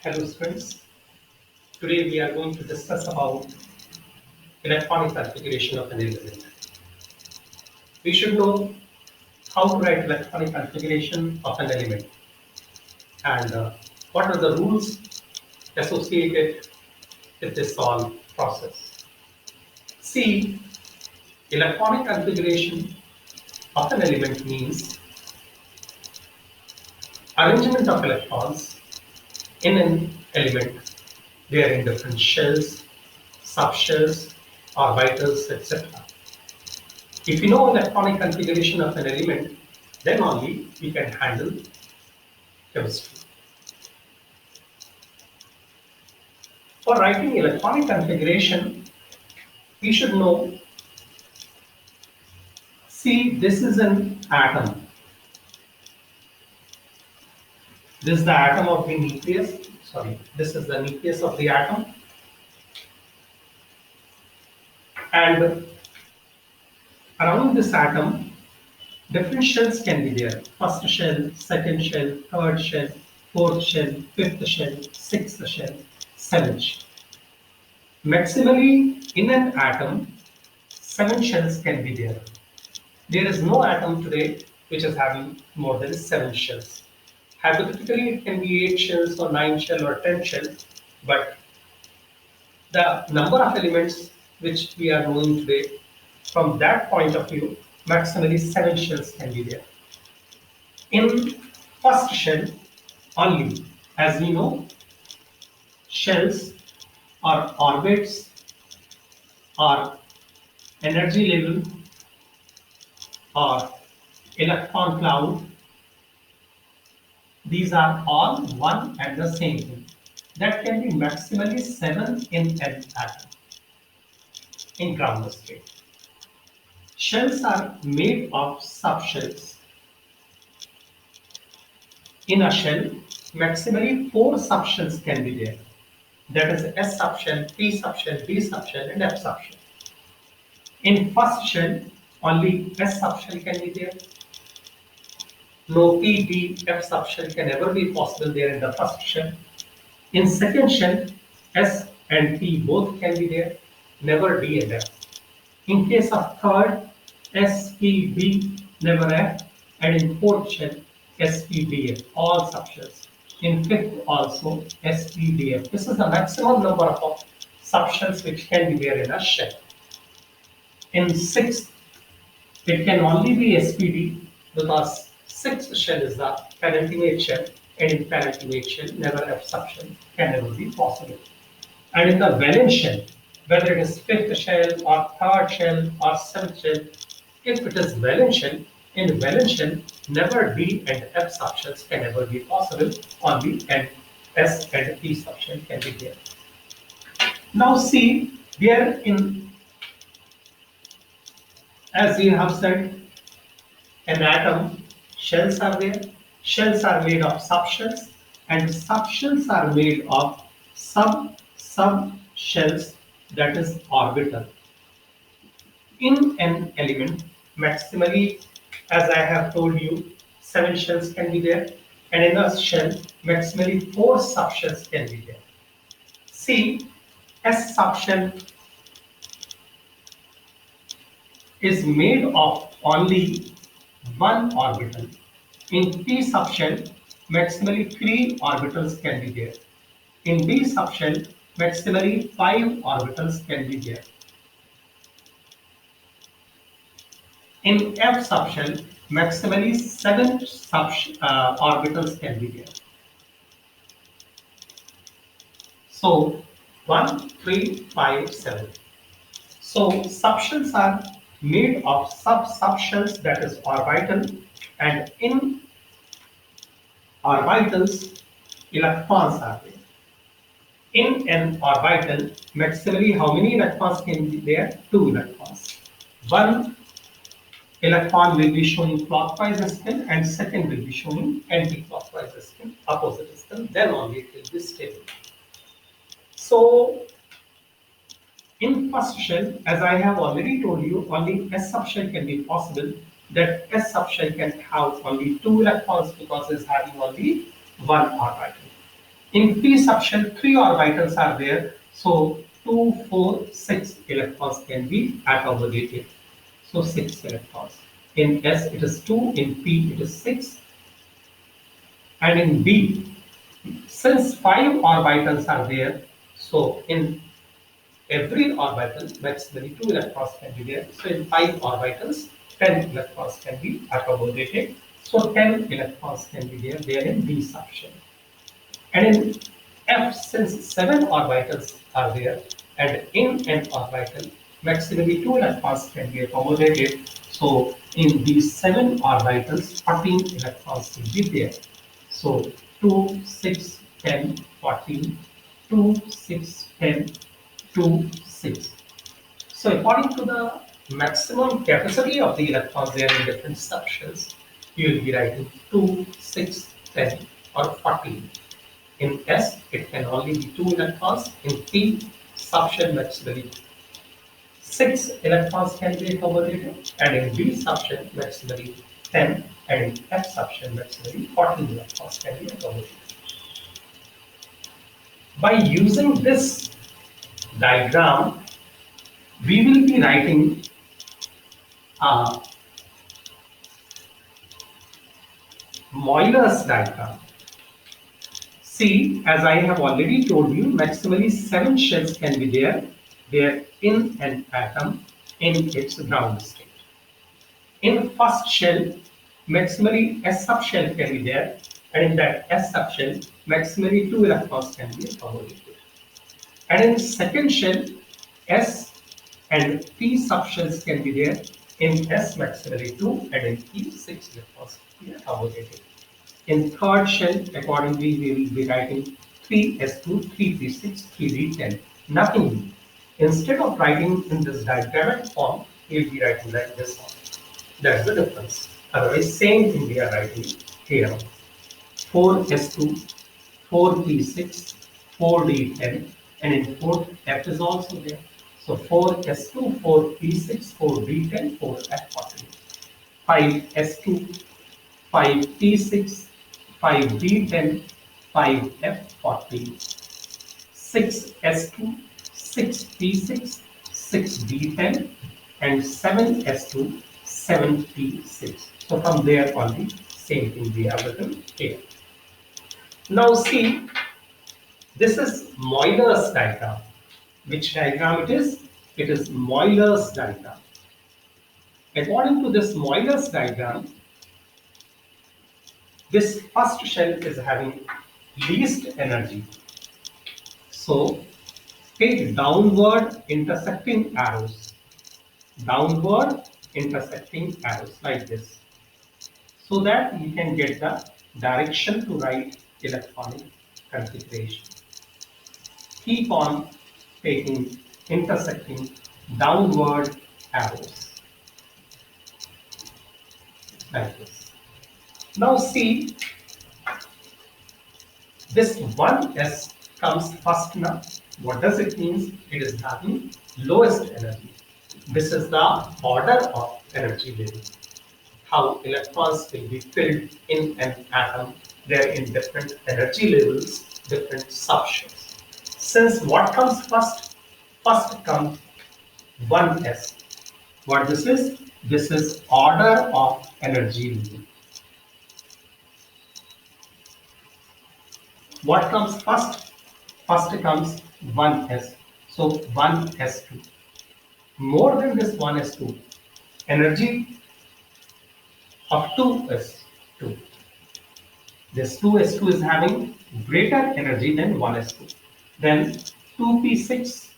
Hello students, today we are going to discuss about electronic configuration of an element. We should know how to write electronic configuration of an element and what are the rules associated with this all process. See, electronic configuration of an element means arrangement of electrons in an element. They are in different shells, subshells, orbitals, etc. If you know electronic configuration of an element, then only we can handle chemistry. For writing electronic configuration, we should know, see, this is an atom. This is the atom of the nucleus. Sorry, this is the nucleus of the atom. And around this atom, different shells can be there. First shell, second shell, third shell, fourth shell, fifth shell, sixth shell, seventh shell. Maximally, in an atom, 7 shells can be there. There is no atom today which is having more than 7 shells. Hypothetically, it can be 8 shells or 9 shells or 10 shells, but the number of elements which we are knowing today, from that point of view, maximally 7 shells can be there. In first shell only, as we know, shells or orbits or energy level or electron cloud, these are all one and the same thing. That can be maximally 7 in an atom in groundless state. Shells are made of subshells. In a shell, maximally 4 subshells can be there. That is S subshell, P subshell, D subshell, and F subshell. In first shell, only S subshell can be there. No P, D, F subshell can ever be possible there in the first shell. In second shell, S and P both can be there, never D and F. In case of third, S, P, D, never F, and in fourth shell, S, P, D, F, all subshells. In fifth also, S, P, D, F. This is the maximum number of subshells which can be there in a shell. In sixth, it can only be SPD because sixth shell is the penultimate shell, and in penultimate shell, never F subshell can never be possible. And in the valence shell, whether it is fifth shell or third shell or seventh shell, if it is valence shell, in valence shell, never D and F subshells can ever be possible, only N, S and P subshell can be there. Now see, there in, as we have said, an atom, shells are there. Shells are made of subshells, and subshells are made of subshells, that is orbital. In an element, maximally, as I have told you, 7 shells can be there, and in a shell, maximally 4 subshells can be there. See, S subshell is made of only 1 orbital. In P subshell, maximally 3 orbitals can be there. In D subshell, maximally 5 orbitals can be there. In F subshell, maximally 7 orbitals can be there. So 1, 3, 5, 7. So subshells are made of subshells, that is orbital, and in orbitals, electrons are there. In an orbital, maximally how many electrons can be there? 2 electrons. One electron will be showing clockwise spin and second will be showing anti-clockwise spin, opposite spin, then only it will be stable. So in first shell, as I have already told you, only S subshell can be possible. That S subshell can have only 2 electrons because it is having only 1 orbital. In p subshell, 3 orbitals are there, so 2, 4, 6 electrons can be accommodated. So 6 electrons. In S it is 2, in P it is 6, and in D, since 5 orbitals are there, so in every orbital, maximally 2 electrons can be there. So in 5 orbitals, 10 electrons can be accommodated. So 10 electrons can be there in D subshell. And in F, since 7 orbitals are there, and in an orbital, maximally 2 electrons can be accommodated. So in these 7 orbitals, 14 electrons will be there. So 2, 6, 10, 14, 2, 6, 10, 2, 6. So according to the maximum capacity of the electrons there in different subshells, you will be writing 2, 6, 10, or 14. In S, it can only be 2 electrons. In P subshell, maximally 6 electrons can be accommodated, and in B subshell, maximally 10, and in F subshell, maximally 14 electrons can be accommodated. By using this diagram, we will be writing a Euler's diagram. See, as I have already told you, maximally 7 shells can be there. They in an atom in its ground state. In first shell, maximally S subshell can be there, and in that S subshell, maximally 2 electrons can be accommodated. And in second shell, S and P subshells can be there. In S, maximally 2, and in P, 6 electrons can be accommodated. In third shell, accordingly, we will be writing 3s2, 3p6, 3d10. Nothing new. Instead of writing in this diagrammatic form, we will be writing like this one. That's the difference. Otherwise, same thing we are writing here. 4s2, 4p6, 4d10, and in fourth, f is also there. So 4s2, 4p6, 4d10, 4f14. 5s2, 5p6, 5d10, 5f14, 6s2, 6p6, 6d10, and 7s2, 7p6. So from there only, same thing we have written here. Now see, this is Euler's diagram. Which diagram it is? It is Euler's diagram. According to this Euler's diagram, this first shell is having least energy. So take downward intersecting arrows. Downward intersecting arrows like this. So that you can get the direction to write electronic configuration. Keep on taking intersecting downward arrows like this. Now see, this 1s comes first now. What does it mean? It is having lowest energy. This is the order of energy level. How electrons will be filled in an atom. They are in different energy levels, different subshells. Since what comes first? First comes 1s. What this is? This is order of energy level. What comes first? First comes 1s. So 1s2. More than this 1s2, energy of 2s2. This 2s2 is having greater energy than 1s2. Then 2p6,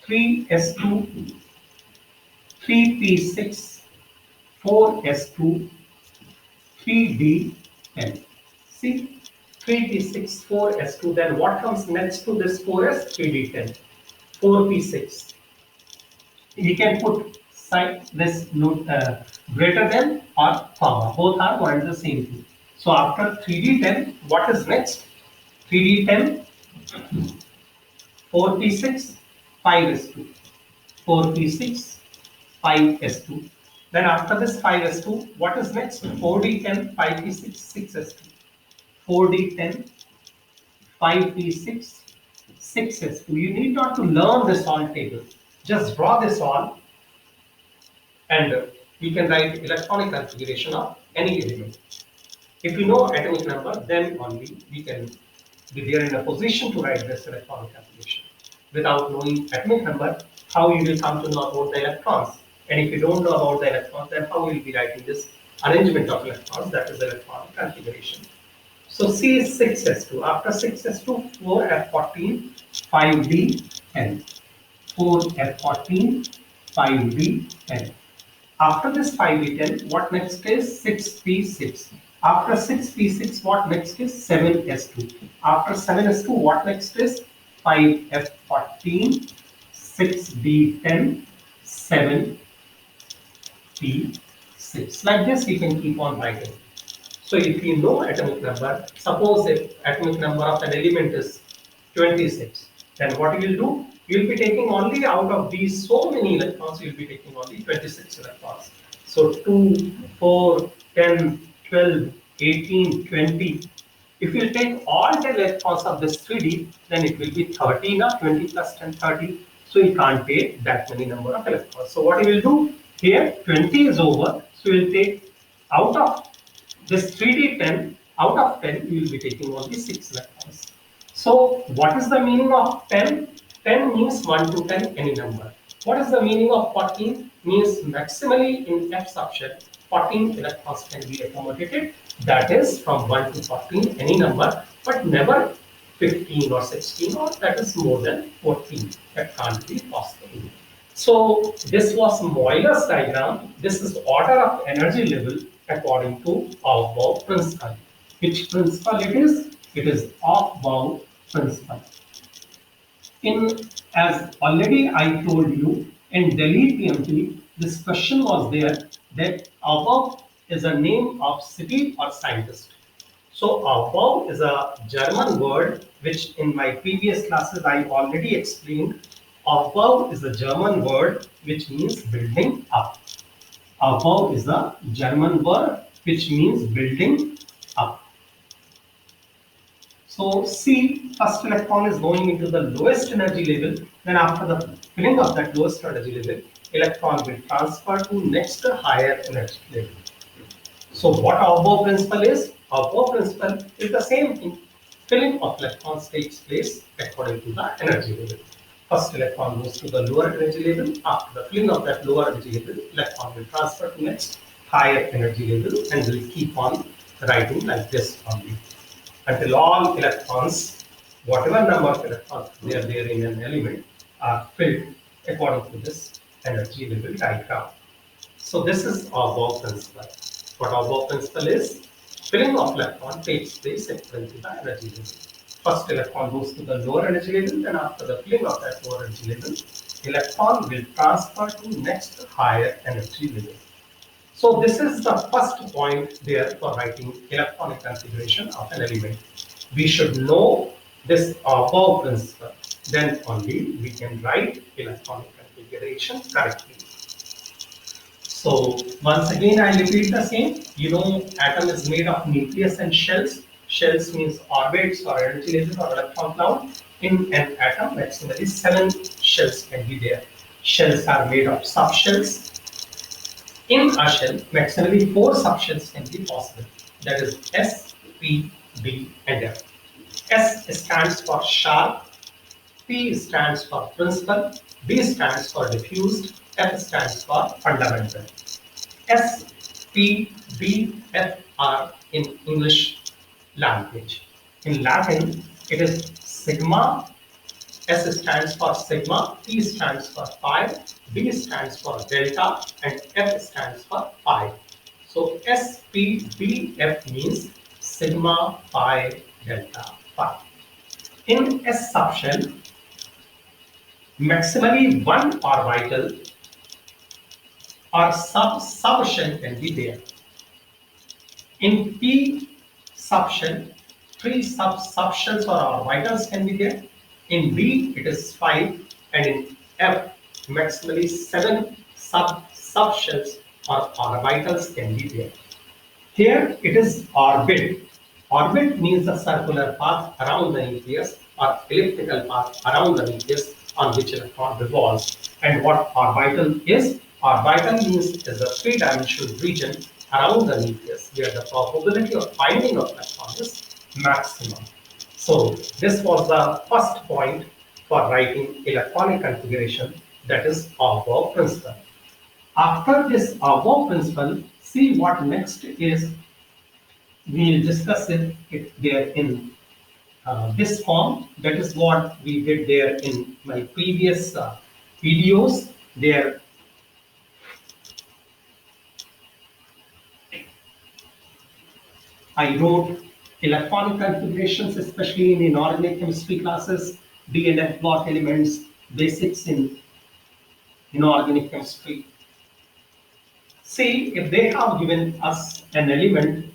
3s2, 3p6, 4s2, 3d10. See, 3p6, 4s2. Then what comes next to this 4s? 3d10, 4p6. You can put side this note greater than or comma. Both are one and the same thing. So after 3d10, what is next? 3d10, 4p6, 5s2, 4p6, 5s2. Then after this 5s2, what is next? 4d10, 5p6, 6s2, 4d10, 5p6, 6s2. You need not to learn this all table. Just draw this all and we can write electronic configuration of any element. If you know atomic number, then only we can be there in a position to write this electronic configuration. Without knowing atomic number, how you will come to know about the electrons? And if you don't know about the electrons, then how will you be writing this arrangement of electrons, that is electronic configuration. So C is 6s2. After 6s2, 4f14, 5d10. 4f14, 5d10. After this 5d10, what next is 6p6. After 6p6, what next is 7s2. After 7s2, what next is 5f14, 6d10, 7p6. Like this, you can keep on writing. So if you know atomic number, suppose if atomic number of an element is 26, then what you will do? You will be taking only out of these so many electrons, you will be taking only 26 electrons. So 2, 4, 10, 12, 18, 20. If you take all 10 electrons of this 3D, then it will be 30, now 20 plus 10, 30. So you can't take that many number of electrons. So what you will do? Here 20 is over, so you will take out of this 3D10, out of 10, you will be taking only 6 electrons. So what is the meaning of 10? 10 means 1 to 10, any number. What is the meaning of 14? Means maximally in F subshell, 14 electrons can be accommodated. That is from 1 to 14, any number, but never 15 or 16, or that is more than 14. That can't be possible. So this was Euler's diagram. This is the order of energy level according to Aufbau principle. Which principle it is? It is Aufbau principle. As already I told you, in Delhi PMT, this question was there that Aufbau is a name of city or scientist. So Aufbau is a German word which in my previous classes I already explained. Aufbau is a German word which means building up. Aufbau is a German word which means building up. So C, first electron is going into the lowest energy level. Then after the filling of that lowest energy level, electron will transfer to next higher energy level. So what Aufbau principle is? Aufbau principle is the same thing. Filling of electrons takes place according to the energy level. First electron goes to the lower energy level. After the filling of that lower energy level, electron will transfer to next higher energy level and will keep on writing like this only. Until all electrons, whatever number of electrons they are there in an element, are filled according to this energy level diagram. So this is Aufbau principle. What Aufbau principle is? Filling of electron takes place according to the energy level. First electron goes to the lower energy level, then after the filling of that lower energy level, electron will transfer to next higher energy level. So this is the first point there for writing electronic configuration of an element. We should know this Aufbau principle, then only we can write electronic configuration correctly. So once again I repeat the same. You know atom is made of nucleus and shells. Shells means orbits or energy level or electron cloud. In an atom, maximally 7 shells can be there. Shells are made of subshells. In a shell, maximally 4 subshells can be possible. That is S, P, D, and F. S stands for sharp, P stands for principal, D stands for diffused, F stands for fundamental. S, P, D, F are in English language. In Latin, it is sigma. S stands for sigma, P stands for pi, D stands for delta, and F stands for pi. So S, P, D, F means sigma, pi, delta, pi. In S subshell, maximally 1 orbital or subshell can be there. In P subshell, 3 subshells or orbitals can be there. In D, it is 5, and in F, maximally 7 subshells or orbitals can be there. Here, it is orbit. Orbit means the circular path around the nucleus or elliptical path around the nucleus on which electron revolves. And what orbital is? Orbital means it is a three-dimensional region around the nucleus where the probability of finding of electron is maximum. So this was the first point for writing electronic configuration, that is Auvaux principle. After this Auvaux principle, see what next is. We'll discuss it there in this form. That is what we did there in my previous videos. There I wrote electronic configurations, especially in inorganic chemistry classes, D and F block elements, basics in inorganic chemistry. See, if they have given us an element,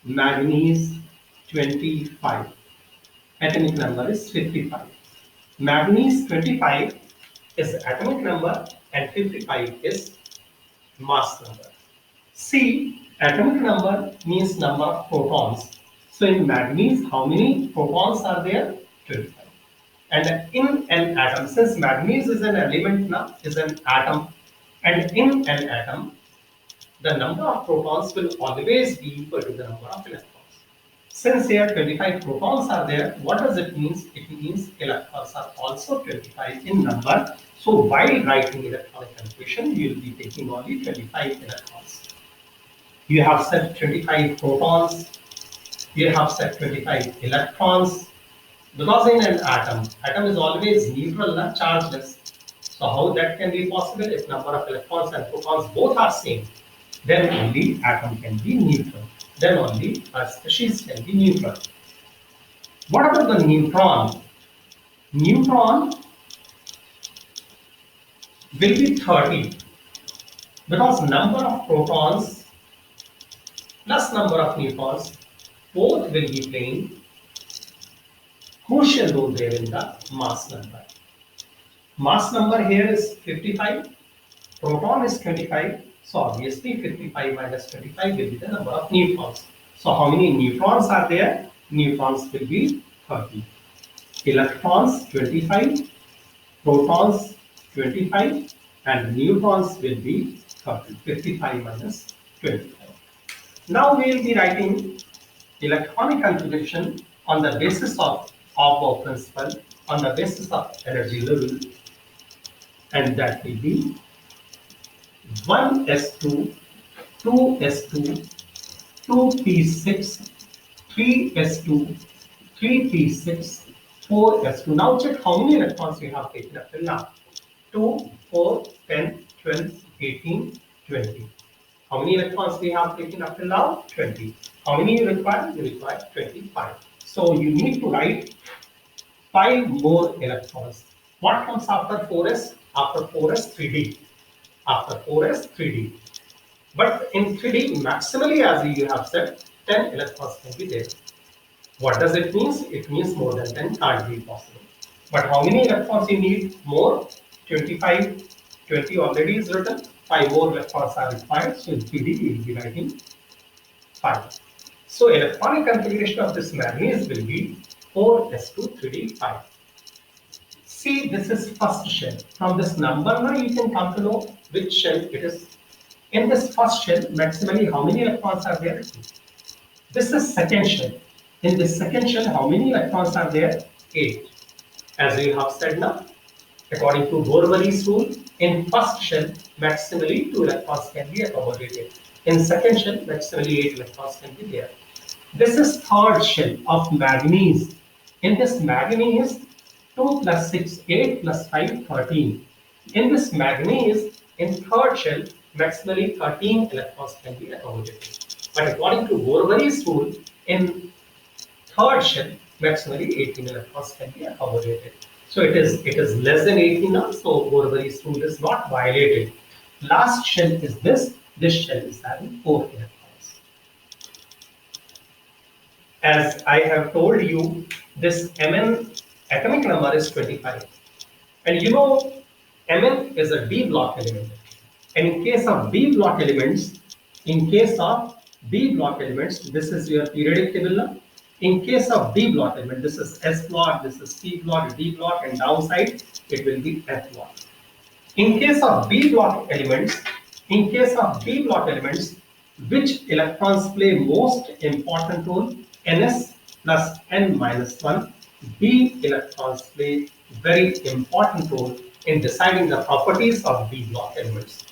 manganese 25, atomic number is 55. Manganese 25 is atomic number and 55 is mass number. C, atomic number means number of protons. So in manganese, how many protons are there? 25. And in an atom, since manganese is an element now, is an atom, and in an atom, the number of protons will always be equal to the number of electrons. Since here 25 protons are there, what does it mean? It means electrons are also 25 in number. So while writing electronic configuration, you will be taking only 25 electrons. You have set 25 protons, you have set 25 electrons, because in an atom is always neutral and chargeless. So how that can be possible? If number of electrons and protons both are same, then only atom can be neutral. Then only a species can be neutral. What about the neutron? Neutron will be 30 because number of protons plus number of neutrons both will be playing crucial role there in the mass number. Mass number here is 55, proton is 25, so obviously 55 minus 25 will be the number of neutrons. So how many neutrons are there? Neutrons will be 30. Electrons 25, protons 25, and neutrons will be 30. 55 minus 25. Now we will be writing electronic configuration on the basis of Auvaux principle, on the basis of energy level, and that will be 1s2, 2s2, 2p6, 3s2, 3p6, 4s2. Now check how many electrons we have taken up till now. 2, 4, 10, 12, 18, 20. How many electrons we have taken up till now? 20. How many you require? You require 25. So you need to write 5 more electrons. What comes after 4s? After 4s, 3d. After 4s, 3d. But in 3d, maximally, as you have said, 10 electrons can be there. What does it mean? It means more than 10 can't be possible. But how many electrons you need? More? 25. 20 already is written. 5 more electrons are required. So in 3d, we will be writing 5. So electronic configuration of this manganese will be 4s2 3d 5. See, this is first shell. From this number now you can come to know which shell it is. In this first shell, maximally how many electrons are there? This is second shell. In this second shell, how many electrons are there? 8. As we have said now, according to Bohr-Wallace rule, in first shell, maximally 2 electrons can be accommodated. In second shell, maximally 8 electrons can be there. This is third shell of manganese. In this manganese, 2 plus 6, 8 plus 5, 13. In this manganese, in third shell, maximally 13 electrons can be accommodated. But according to Bohr-Wallace rule, in third shell, maximally 18 electrons can be accommodated. So it is less than 18 now, so Bohr-Wallace rule is not violated. Last shell is this. This shell is having 4 electrons. As I have told you, this Mn atomic number is 25. And you know, Mn is a d block element. And in case of d block elements, in case of D block elements, this is your periodic table now. In case of D block element, this is S block, this is P block, D block, and downside it will be F block. In case of B block elements, which electrons play most important role? Ns plus n minus 1. B electrons play very important role in deciding the properties of B block elements.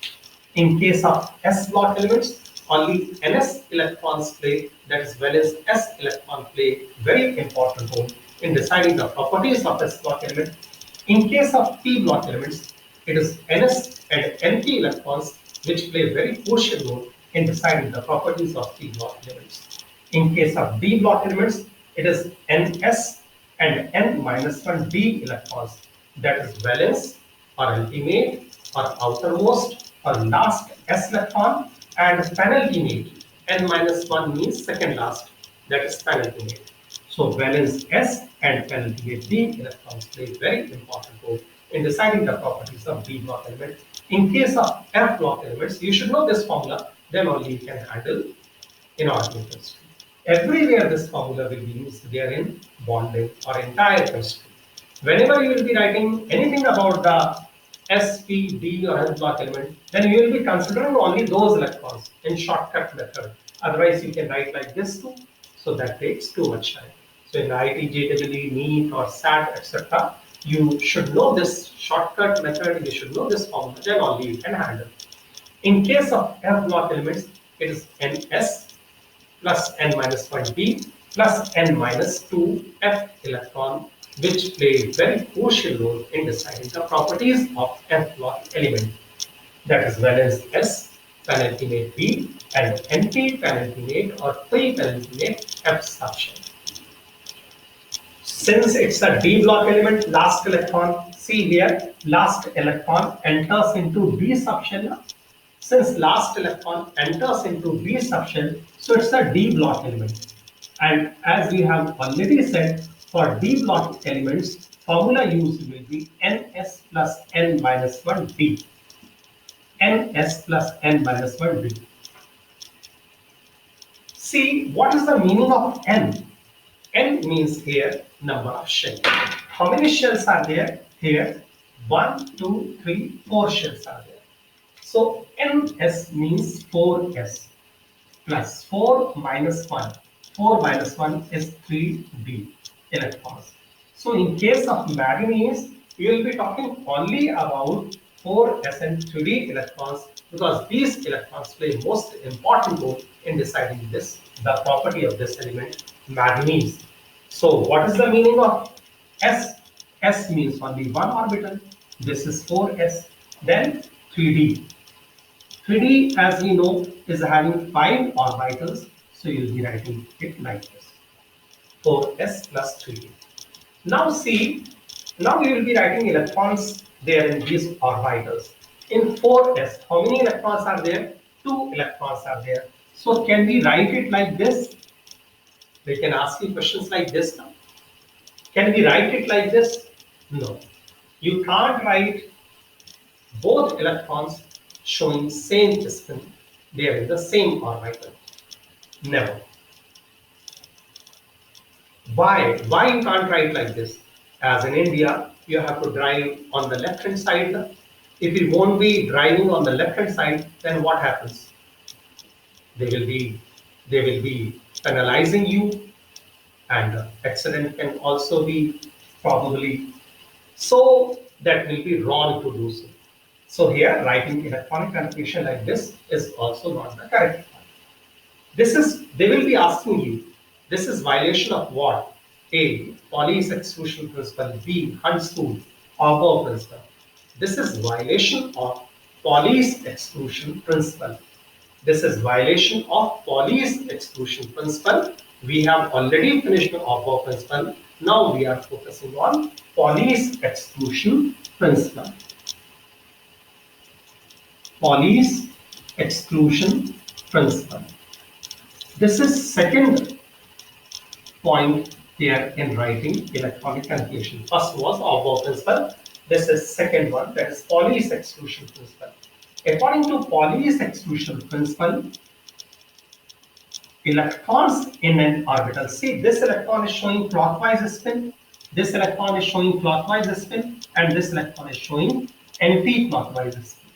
In case of S block elements, only Ns electrons play, that is valence S electron play very important role in deciding the properties of S block element. In case of P block elements, it is Ns and Np electrons which play very crucial role in deciding the properties of P block elements. In case of D block elements, it is Ns and N minus 1 D electrons, that is valence or ultimate or outermost or last S electron, and penultimate N minus 1 means second last, that is penultimate. So valence S and penultimate D electrons play very important role in deciding the properties of D block element. In case of F block elements, you should know this formula, then only you can handle inorganic chemistry. Everywhere this formula will be used there in bonding or entire chemistry. Whenever you will be writing anything about the S, P, D or F block element, then you will be considering only those electrons in shortcut method. Otherwise, you can write like this too. So that takes too much time. So in IIT, JEE, NEET or SAT, etc., you should know this shortcut method. You should know this formula. Then only you can handle. In case of F block elements, it is Ns plus N minus 1 D plus N minus 2 F electron, which play very crucial role in deciding the properties of F block element. That is valence S, penultimate B, and NP penultimate or pre-penultimate F subshell. Since it's a D block element, last electron, see here, last electron enters into D subshell. Since last electron enters into D subshell, so it's a D block element. And as we have already said, for D block elements, formula used will be Ns plus N minus 1 D. Ns plus N minus 1 D. See, what is the meaning of N? N means here number of shells. How many shells are there? Here, 1, 2, 3, 4 shells are there. So Ns means 4s plus 4 minus 1. 4 minus 1 is 3d electrons. So in case of manganese, we will be talking only about 4s and 3d electrons because these electrons play most important role in deciding this, the property of this element, manganese. So what is the meaning of S? S means only one orbital. This is 4s. Then 3d. 3D, as we know, is having 5 orbitals, so you will be writing it like this, 4s plus 3d. Now see, now we will be writing electrons there in these orbitals. In 4s, how many electrons are there? 2 electrons are there. So can we write it like this? They can ask you questions like this now. Can we write it like this? No. You can't write both electrons showing same spin there in the same orbital. Never. Why? Why you can't write like this? As in India, you have to drive on the left hand side. If you won't be driving on the left hand side, then what happens? They will be penalizing you, and accident can also be probably. So that will be wrong to do so. So here, writing electronic connotation like this is also not the correct one. They will be asking you, this is violation of what? A, Pauli's exclusion principle. B, Hund's rule, Auger principle. This is violation of Pauli's exclusion principle. This is violation of Pauli's exclusion principle. We have already finished the Auger principle. Now we are focusing on Pauli's exclusion principle. Pauli's exclusion principle. This is second point here in writing electronic connotation. First was Auger principle. This is second one, that is Pauli's exclusion principle. According to Pauli's exclusion principle, electrons in an orbital. See, this electron is showing clockwise spin, this electron is showing clockwise spin, and this electron is showing anti-clockwise spin.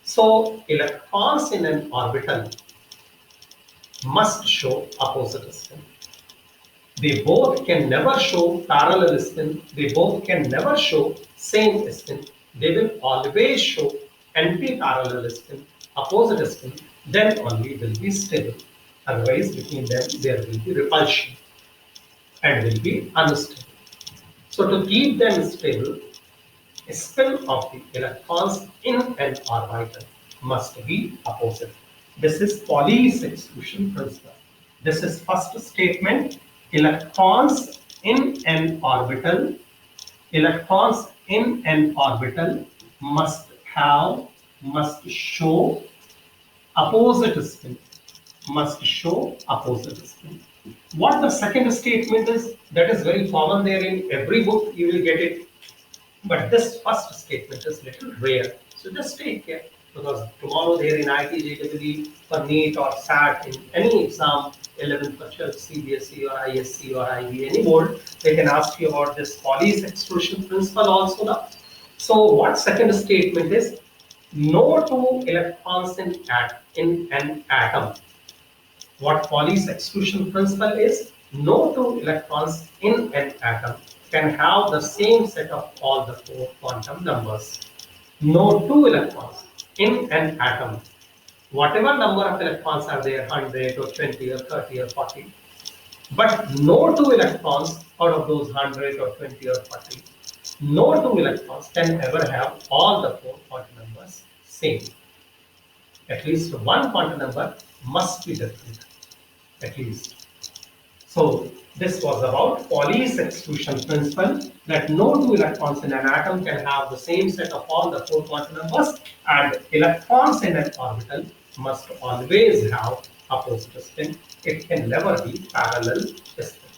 So electrons in an orbital must show opposite spin. They both can never show parallel spin. They both can never show same spin. They will always show anti-parallel spin, opposite spin. Then only will be stable. Otherwise, between them there will be repulsion and will be unstable. So to keep them stable, spin of the electrons in an orbital must be opposite. This is Pauli's exclusion principle. This is first statement. Electrons in an orbital must show opposite spin. What the second statement is, that is very common there in every book, you will get it. But this first statement is little rare. So just take care, because tomorrow there in IIT JEE for NEET or SAT, in any exam, 11th or 12th, CBSE or ISC or IB, any board, they can ask you about this Pauli's exclusion principle also now. So what second statement is? No two electrons in an atom. What Pauli's exclusion principle is? No two electrons in an atom can have the same set of all the four quantum numbers. No two electrons in an atom. Whatever number of electrons are there, 100 or 20 or 30 or 40, but no two electrons out of those 100 or 20 or 40, no two electrons can ever have all the four quantum numbers same. At least one quantum number must be different, at least. So this was about Pauli's exclusion principle, that no two electrons in an atom can have the same set of all the four quantum numbers, and electrons in an orbital must always have opposite spin. It can never be parallel spin.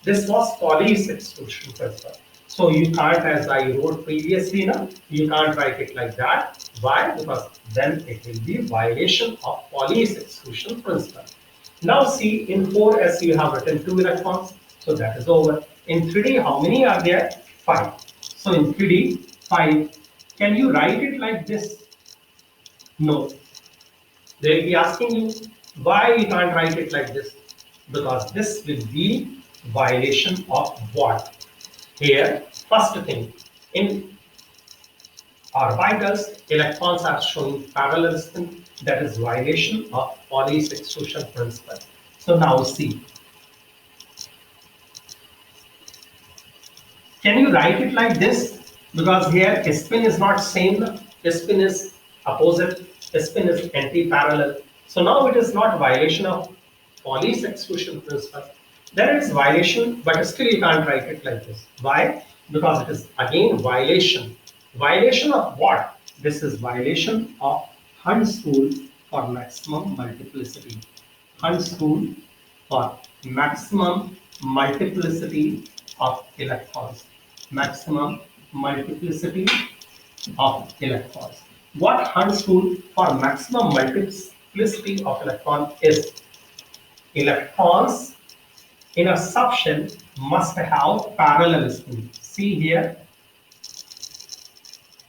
This was Pauli's exclusion principle. So you can't, as I wrote previously, you can't write it like that. Why? Because then it will be violation of Pauli's exclusion principle. Now see, in 4s you have written 2 electrons, so that is over. In 3d, how many are there? 5. So in 3d, 5. Can you write it like this? No. They will be asking you, why you can't write it like this? Because this will be violation of what? Here, first thing, in orbitals, electrons are showing parallel spin. That is violation of Pauli's exclusion principle. So now see. Can you write it like this? Because here spin is not same. Spin is opposite. Spin is anti-parallel. So now it is not violation of Pauli's exclusion principle. There is violation, but still you can't write it like this. Why? Because it is again violation. Violation of what? This is violation of Hund's rule for maximum multiplicity. Hund's rule for maximum multiplicity of electrons. Maximum multiplicity of electrons. What Hund's rule for maximum multiplicity of electron is? Electrons in a subshell must have parallel spin. See here.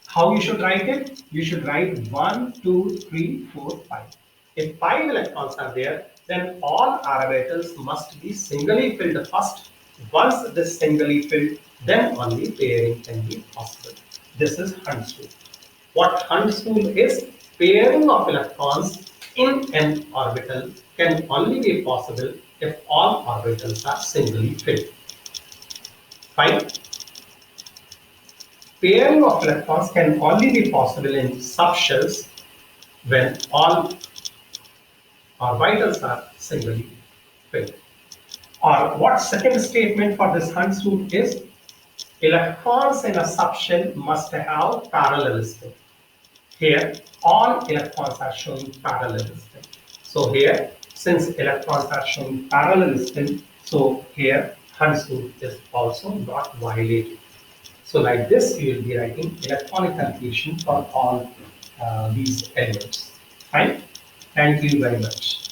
How you should write it? You should write 1, 2, 3, 4, 5. If 5 electrons are there, then all orbitals must be singly filled first. Once this singly filled, then only pairing can be possible. This is Hund's rule. What Hund's rule is? Pairing of electrons in an orbital can only be possible if all orbitals are singly filled. Fine. Pairing of electrons can only be possible in subshells when all orbitals are singly filled. Or what second statement for this Hund's rule is? Electrons in a subshell must have parallel spin. Here, all electrons are showing parallel spin. So here, since electrons are showing parallel spin, so here Hund's rule is also not violated. So like this, you will be writing electronic calculation for all these elements. Fine. Thank you very much.